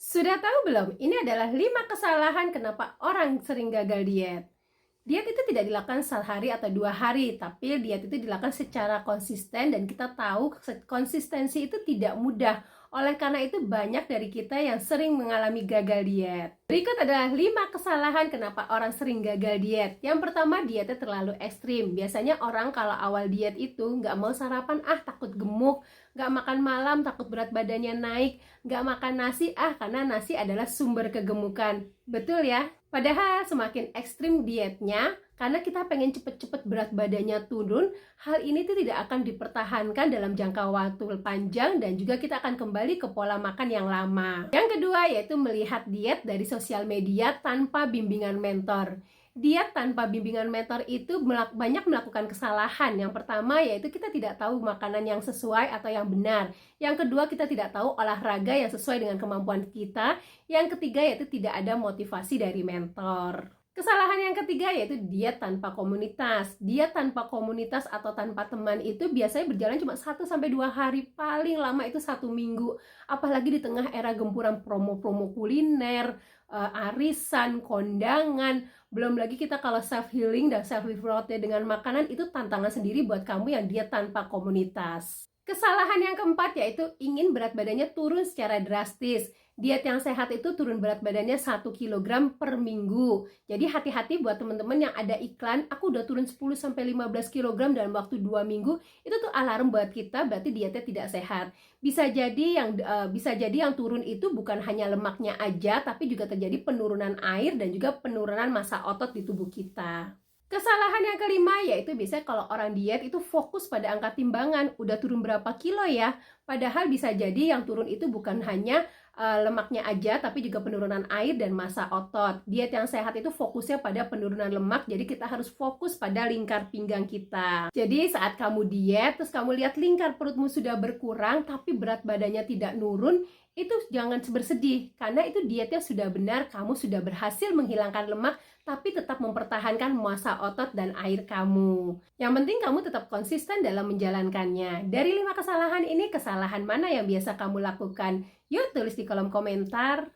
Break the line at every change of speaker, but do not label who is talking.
Sudah tahu belum? Ini adalah 5 kesalahan kenapa orang sering gagal diet. Diet itu tidak dilakukan sehari atau 2 hari, tapi diet itu dilakukan secara konsisten dan kita tahu konsistensi itu tidak mudah. Oleh karena itu banyak dari kita yang sering mengalami gagal diet. Berikut adalah 5 kesalahan kenapa orang sering gagal diet. Yang pertama, dietnya terlalu ekstrim. Biasanya orang kalau awal diet itu nggak mau sarapan, takut gemuk, nggak makan malam, takut berat badannya naik, nggak makan nasi, karena nasi adalah sumber kegemukan. Betul ya? Padahal semakin ekstrim dietnya, karena kita pengen cepet-cepet berat badannya turun, hal ini tuh tidak akan dipertahankan dalam jangka waktu panjang dan juga kita akan kembali ke pola makan yang lama. Yang kedua yaitu melihat diet dari sosial media tanpa bimbingan mentor. Diet tanpa bimbingan mentor itu banyak melakukan kesalahan. Yang pertama yaitu kita tidak tahu makanan yang sesuai atau yang benar. Yang kedua, kita tidak tahu olahraga yang sesuai dengan kemampuan kita. Yang ketiga yaitu tidak ada motivasi dari mentor. Kesalahan yang ketiga yaitu diet tanpa komunitas. Diet tanpa komunitas atau tanpa teman itu biasanya berjalan cuma 1-2 hari, paling lama itu 1 minggu. Apalagi di tengah era gempuran promo-promo kuliner, arisan, kondangan. Belum lagi kita kalau self healing dan self reward dengan makanan, itu tantangan sendiri buat kamu yang diet tanpa komunitas. Kesalahan yang keempat yaitu ingin berat badannya turun secara drastis. Diet yang sehat itu turun berat badannya 1 kg per minggu. Jadi hati-hati buat teman-teman yang ada iklan, aku udah turun 10-15 kg dalam waktu 2 minggu. Itu tuh alarm buat kita, berarti dietnya tidak sehat. Bisa jadi yang turun itu bukan hanya lemaknya aja, tapi juga terjadi penurunan air dan juga penurunan massa otot di tubuh kita. Kesalahan yang kelima yaitu biasanya kalau orang diet itu fokus pada angka timbangan, udah turun berapa kilo ya, padahal bisa jadi yang turun itu bukan hanya lemaknya aja, tapi juga penurunan air dan massa otot. Diet yang sehat itu fokusnya pada penurunan lemak, jadi kita harus fokus pada lingkar pinggang kita. Jadi saat kamu diet, terus kamu lihat lingkar perutmu sudah berkurang, tapi berat badannya tidak nurun, itu jangan bersedih, karena itu dietnya sudah benar, kamu sudah berhasil menghilangkan lemak, tapi tetap mempertahankan massa otot dan air kamu. Yang penting kamu tetap konsisten dalam menjalankannya. Dari 5 kesalahan ini, kesalahan mana yang biasa kamu lakukan? Yuk tulis di kolom komentar.